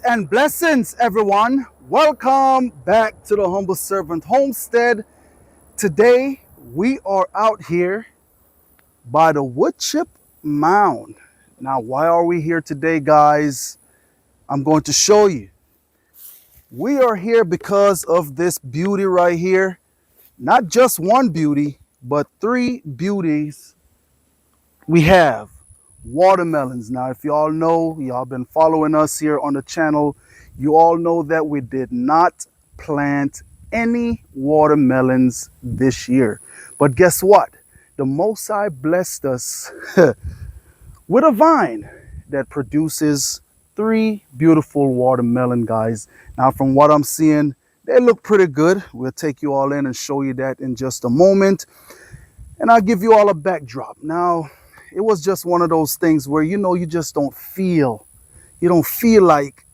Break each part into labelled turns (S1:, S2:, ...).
S1: and blessings, everyone. Welcome back to the Humble Servant Homestead. Today, we are out here by the wood chip mound. Now, why are we here today, guys? I'm going to show you. We are here because of this beauty right here. Not just one beauty, but three beauties we have. Watermelons. Now, if y'all know, y'all been following us here on the channel, you all know that we did not plant any watermelons this year. But guess what? The Most High blessed us with a vine that produces three beautiful watermelon, guys. Now, from what I'm seeing, they look pretty good. We'll take you all in and show you that in just a moment. And I'll give you all a backdrop. Now, it was just one of those things where, you just don't feel like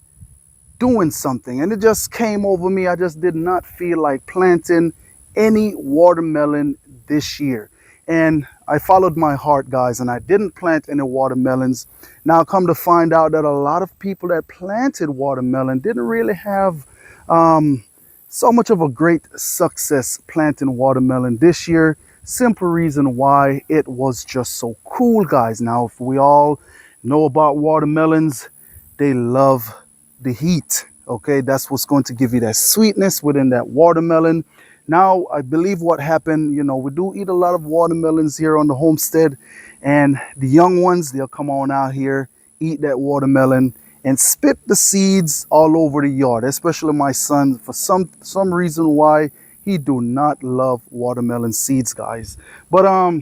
S1: doing something. And it just came over me. I just did not feel like planting any watermelon this year. And I followed my heart, guys, and I didn't plant any watermelons. Now, come to find out that a lot of people that planted watermelon didn't really have so much of a great success planting watermelon this year. Simple reason why: it was just so cool, guys. Now, if we all know about watermelons, they love the heat. Okay, that's what's going to give you that sweetness within that watermelon. Now, I believe what happened, we do eat a lot of watermelons here on the homestead, and the young ones, they'll come on out here, eat that watermelon, and spit the seeds all over the yard. Especially my son, for some reason why he do not love watermelon seeds, guys. But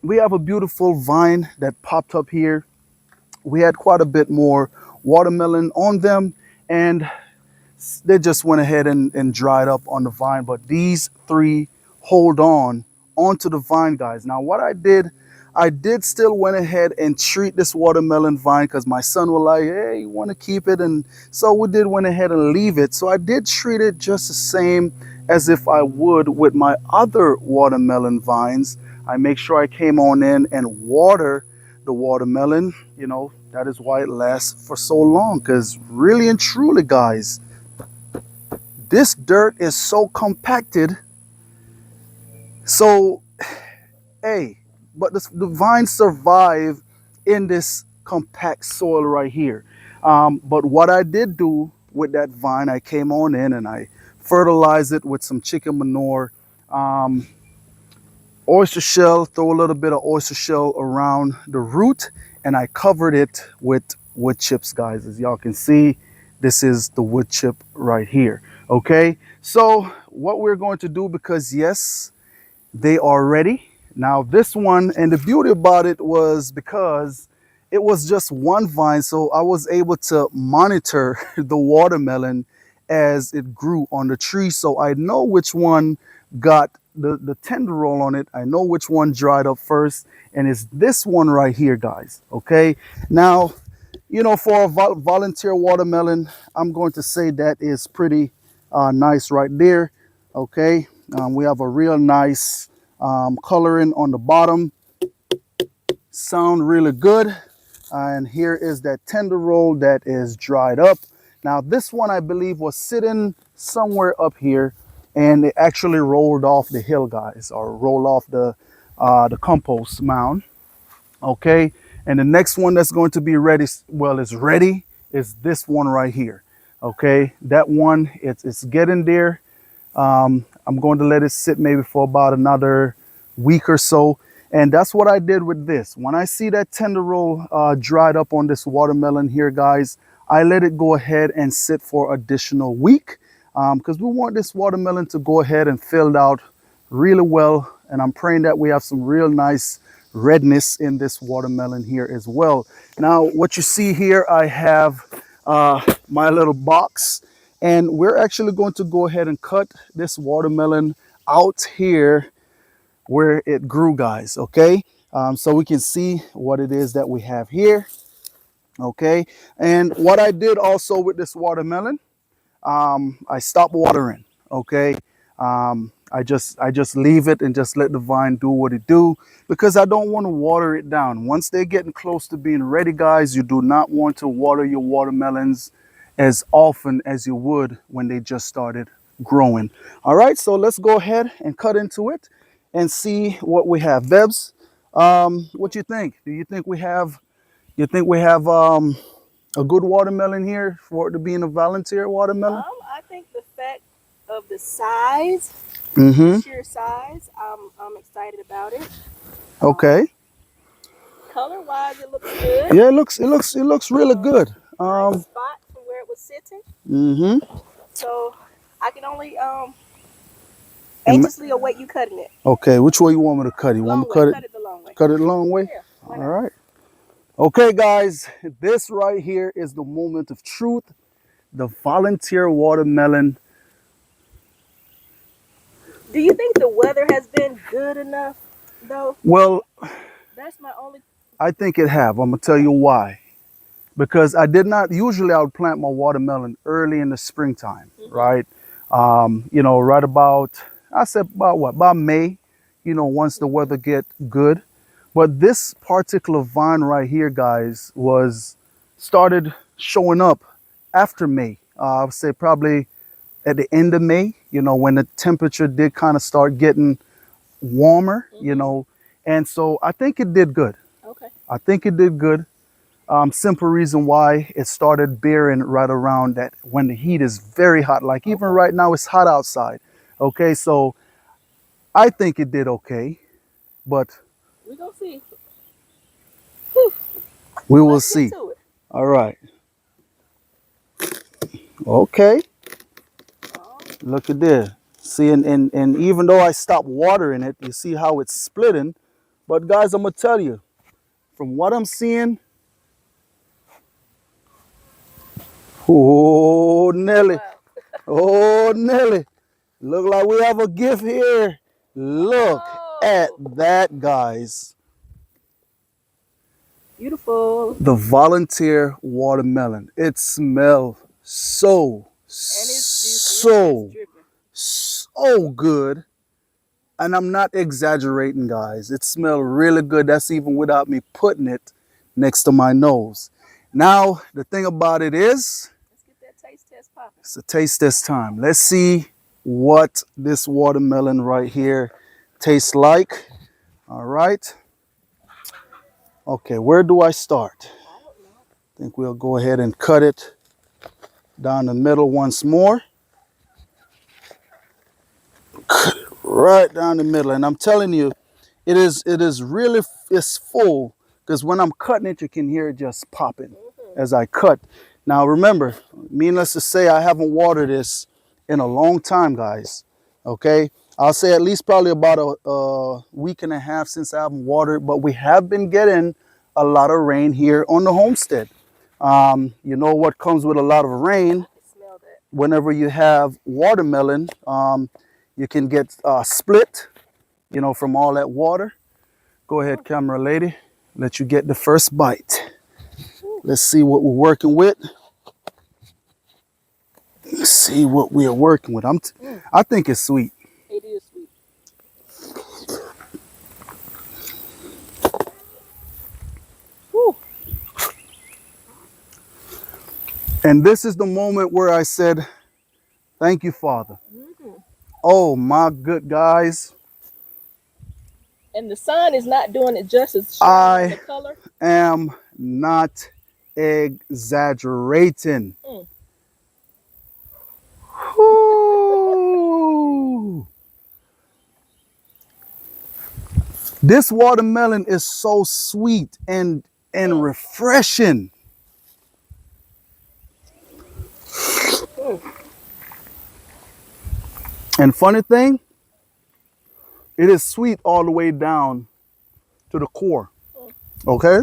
S1: we have a beautiful vine that popped up here. We had quite a bit more watermelon on them, and they just went ahead and dried up on the vine. But these three hold on onto the vine, guys. Now, what I did still went ahead and treat this watermelon vine because my son was like, hey, you want to keep it? And so we did went ahead and leave it. So I did treat it just the same as if I would with my other watermelon vines. I make sure I came on in and water the watermelon. That is why it lasts for so long, because really and truly, guys, this dirt is so compacted. So, hey, but the vines survive in this compact soil right here. But what I did do with that vine, I came on in and I fertilized it with some chicken manure, oyster shell, throw a little bit of oyster shell around the root, and I covered it with wood chips, guys. As y'all can see, this is the wood chip right here. Okay, so what we're going to do, because yes, they are ready. Now this one, and the beauty about it was because it was just one vine, so I was able to monitor the watermelon as it grew on the tree. So I know which one got the tender roll on it. I know which one dried up first, and it's this one right here, guys. Okay, now, for a volunteer watermelon, I'm going to say that is pretty nice right there. Okay, we have a real nice coloring on the bottom. Sound really good. And here is that tender roll that is dried up. Now this one, I believe, was sitting somewhere up here, and it actually rolled off the hill, guys, or rolled off the compost mound. Okay, and the next one that's going to be ready, well, is ready, is this one right here. Okay, that one, it's getting there. I'm going to let it sit maybe for about another week or so. And that's what I did with this. When I see that tender roll dried up on this watermelon here, guys, I let it go ahead and sit for additional week, because we want this watermelon to go ahead and fill out really well. And I'm praying that we have some real nice redness in this watermelon here as well. Now, what you see here, I have my little box, and we're actually going to go ahead and cut this watermelon out here where it grew, guys. Okay, so we can see what it is that we have here. Okay, and what I did also with this watermelon, I stopped watering. Okay, I just leave it and just let the vine do what it do, because I don't want to water it down. Once they're getting close to being ready, guys, you do not want to water your watermelons as often as you would when they just started growing. All right, so let's go ahead and cut into it and see what we have. Bebs, what you think? Do you think we have? You think we have a good watermelon here for it to being a volunteer watermelon?
S2: I think the fact of the size,
S1: Mm-hmm.
S2: sheer size, I'm excited about it.
S1: Okay.
S2: Color wise, it looks good.
S1: Yeah, it looks really good.
S2: Nice spot from where it was sitting.
S1: Mm-hmm.
S2: So I can only
S1: And
S2: anxiously await you cutting it.
S1: okay, which way you want me to cut it? You want me
S2: Long
S1: to
S2: way,
S1: cut it?
S2: cut it the long way.
S1: Cut it a long way?
S2: Yeah, why
S1: All
S2: not?
S1: right. Okay, guys, this right here is the moment of truth. The volunteer watermelon.
S2: Do you think the weather has been good enough though?
S1: Well,
S2: That's my only.
S1: I think it have. I'm gonna tell you why. Because I did not usually I would plant my watermelon early in the springtime, right? Right about I said about what? About May, once the weather get good. But this particular vine right here, guys, was started showing up after May. I would say probably at the end of May, when the temperature did kind of start getting warmer, and so I think it did good.
S2: Okay.
S1: I think it did good. Simple reason why it started bearing right around that when the heat is very hot, like even right now it's hot outside. Okay, so I think it did okay, but
S2: We gonna see.
S1: we will
S2: Let's get
S1: see.
S2: to it.
S1: All right. Okay.
S2: Oh,
S1: Look at this. See, and even though I stopped watering it, you see how it's splitting. But guys, I'm gonna tell you, from what I'm seeing, oh Nelly,
S2: wow.
S1: oh Nelly, look like we have a gift here. Look at
S2: Oh,
S1: that, guys.
S2: beautiful.
S1: The volunteer watermelon. It smells
S2: And it's juicy. It's dripping.
S1: so good. And I'm not exaggerating, guys. It smells really good. That's even without me putting it next to my nose. Now, the thing about it is,
S2: Let's get that taste test popping.
S1: it's a taste test time. Let's see what this watermelon right here tastes like. All right. Okay, where do I start?
S2: I don't know.
S1: I think we'll go ahead and cut it down the middle once more. Right down the middle. And I'm telling you, it is really it's full because when I'm cutting it, you can hear it just popping as I cut. Now remember, needless to say, I haven't watered this in a long time, guys. Okay, I'll say at least probably about a week and a half since I haven't watered, but we have been getting a lot of rain here on the homestead. You know what comes with a lot of rain?
S2: I can smell that.
S1: Whenever you have watermelon, you can get split, from all that water. Go ahead, camera lady. Let you get the first bite. Let's see what we're working with. Let's see what we are working with. I think it's sweet.
S2: It is sweet. Whew.
S1: And this is the moment where I said, thank you, Father.
S2: Mm-hmm.
S1: Oh, my good guys.
S2: And the sun is not doing it justice. Showing the
S1: I
S2: color.
S1: am not exaggerating.
S2: Mm.
S1: Whew. This watermelon is so sweet and refreshing.
S2: Mm.
S1: And funny thing, it is sweet all the way down to the core. Okay?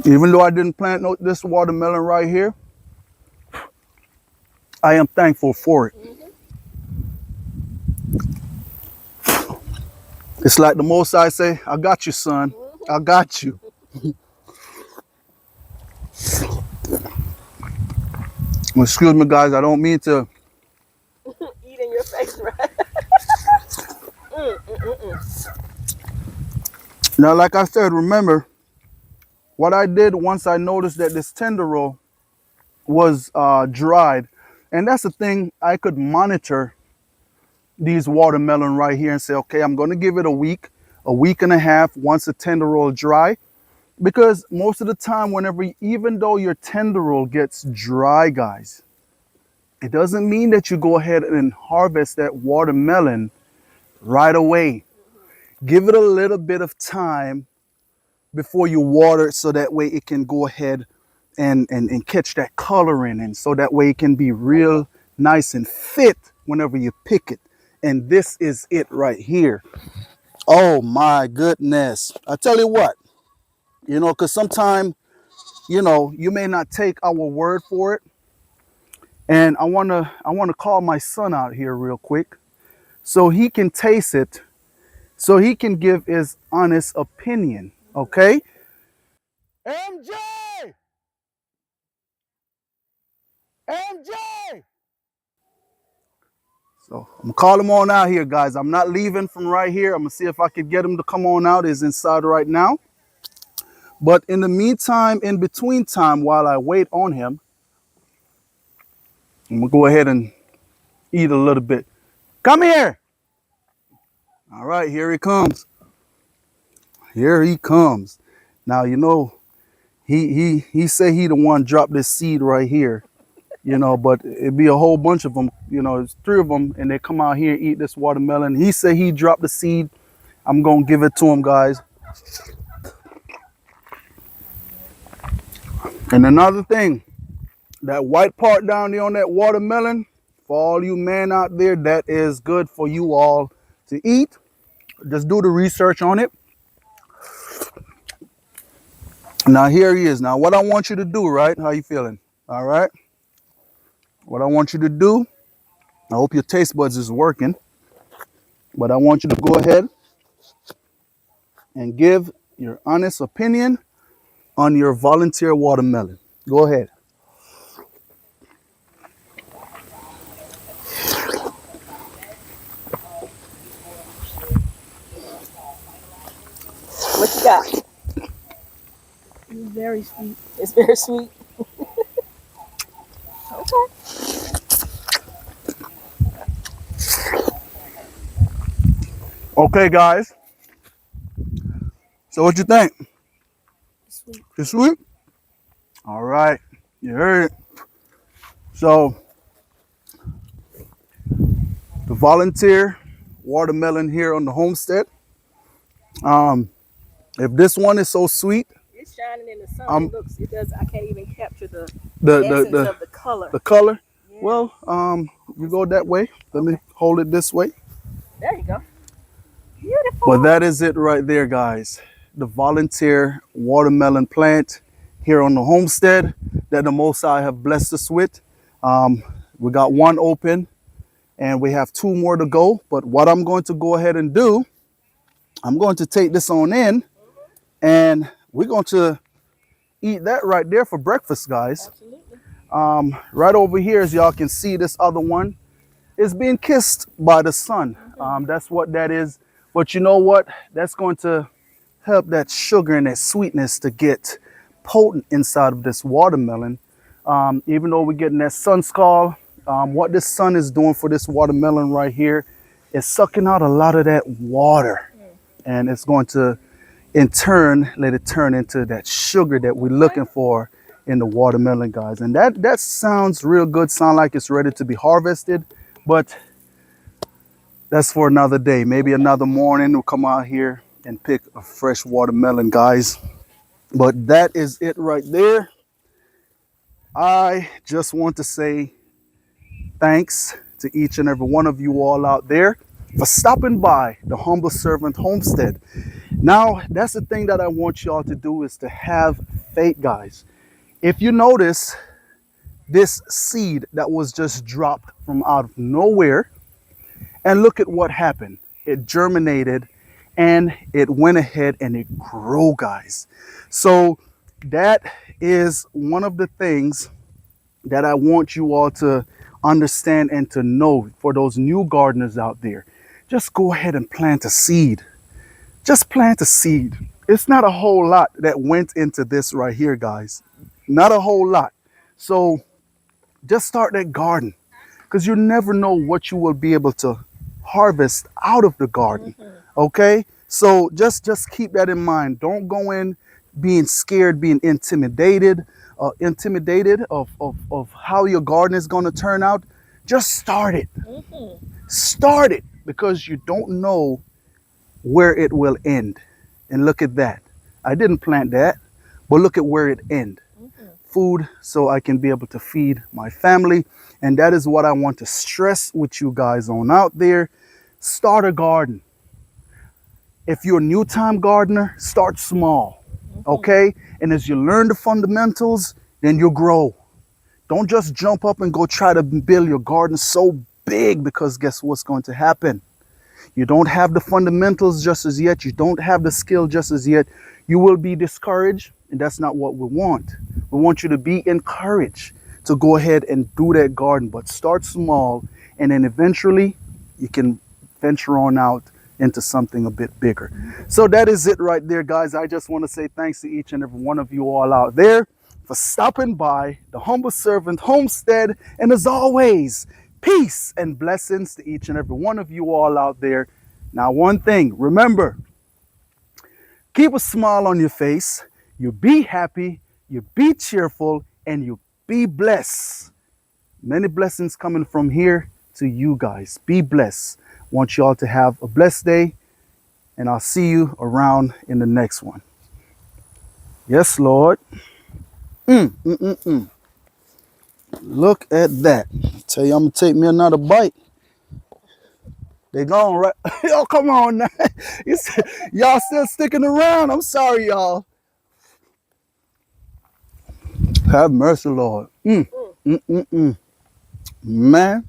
S1: Even though I didn't plant this watermelon right here, I am thankful for it.
S2: Mm-hmm.
S1: It's like the most I say, I got you, son.
S2: Mm-hmm.
S1: I got you. Excuse me, guys. I don't mean to.
S2: Eat in your face, right? Mm.
S1: Now, like I said, remember, what I did once I noticed that this tendril was dried, and that's the thing, I could monitor these watermelon right here and say, okay, I'm going to give it a week and a half once the tendril dry. Because most of the time, whenever, even though your tendril gets dry, guys, it doesn't mean that you go ahead and harvest that watermelon right away. Give it a little bit of time before you water it so that way it can go ahead and catch that coloring, and so that way it can be real nice and fit whenever you pick it. And this is it right here. Oh my goodness. I tell you what, because sometimes, you may not take our word for it. And I wanna call my son out here real quick so he can taste it, so he can give his honest opinion. Okay? MJ! MJ! So I'm gonna call him on out here, guys. I'm not leaving from right here. I'm gonna see if I could get him to come on out. He's inside right now. But in the meantime, in between time, while I wait on him, I'm gonna go ahead and eat a little bit. Come here. All right, here he comes. Here he comes. Now he say he the one dropped this seed right here. But it'd be a whole bunch of them. It's three of them, and they come out here and eat this watermelon. He said he dropped the seed. I'm gonna give it to him, guys. And another thing, that white part down there on that watermelon, for all you men out there, that is good for you all to eat. Just do the research on it. Now here he is. Now what I want you to do, right? How you feeling? All right. What I want you to do, I hope your taste buds is working, but I want you to go ahead and give your honest opinion on your volunteer watermelon. Go ahead.
S2: What you got? It's very sweet. It's very sweet. Okay.
S1: Okay, guys. So what you think?
S2: Sweet.
S1: It's sweet? All right. You heard it. So the volunteer watermelon here on the homestead. If this one is so sweet,
S2: It's shining in the sun. It does. I can't even capture the
S1: the
S2: essence of the color.
S1: the color.
S2: Yeah.
S1: Well, you go that way. Let me hold it this way.
S2: There you go. Beautiful.
S1: But that is it right there, guys. The volunteer watermelon plant here on the homestead that the Most High have blessed us with. We got one open and we have two more to go. But what I'm going to go ahead and do, I'm going to take this on in and we're going to eat that right there for breakfast, guys.
S2: Absolutely.
S1: Right over here, as y'all can see, this other one is being kissed by the sun. That's what that is. But you know what? That's going to help that sugar and that sweetness to get potent inside of this watermelon. Even though we're getting that sun scald, what this sun is doing for this watermelon right here is sucking out a lot of that water. And it's going to, in turn, let it turn into that sugar that we're looking for in the watermelon, guys. And that sounds real good. Sound like it's ready to be harvested, but that's for another day. Maybe another morning we'll come out here and pick a fresh watermelon, guys. But that is it right there. I just want to say thanks to each and every one of you all out there for stopping by the Humble Servant Homestead. Now, that's the thing that I want y'all to do, is to have faith, guys. If you notice, this seed that was just dropped from out of nowhere, and look at what happened. It germinated and it went ahead and it grew, guys. So that is one of the things that I want you all to understand and to know. For those new gardeners out there, just go ahead and plant a seed. Just plant a seed. It's not a whole lot that went into this right here, guys. Not a whole lot. So just start that garden, because you never know what you will be able to harvest out of the garden.
S2: Mm-hmm.
S1: Okay, so just keep that in mind. Don't go in being scared, being intimidated of how your garden is going to turn out. Just start it.
S2: Mm-hmm.
S1: Start it, because you don't know where it will end. And look at that. I didn't plant that, but look at where it ended.
S2: Mm-hmm.
S1: Food so I can be able to feed my family. And that is what I want to stress with you guys on out there. Start a garden. If you're a new time gardener, start small.
S2: Mm-hmm.
S1: Okay? And as you learn the fundamentals, then you'll grow. Don't just jump up and go try to build your garden so big, because guess what's going to happen? You don't have the fundamentals just as yet. You don't have the skill just as yet. You will be discouraged, and that's not what we want. We want you to be encouraged to go ahead and do that garden, but start small, and then eventually you can venture on out into something a bit bigger. So that is it right there, guys. I just want to say thanks to each and every one of you all out there for stopping by the Humble Servant Homestead. And as always, peace and blessings to each and every one of you all out there. Now, one thing, remember, keep a smile on your face. You be happy, you be cheerful, and you be blessed. Many blessings coming from here to you guys. Be blessed. Want you all to have a blessed day, and I'll see you around in the next one. Yes, Lord. Look at that. Tell you I'm gonna take me another bite. They gone, right? Yo, come on now. Y'all still sticking around. I'm sorry, y'all. Have mercy, Lord.
S2: Mm.
S1: Man.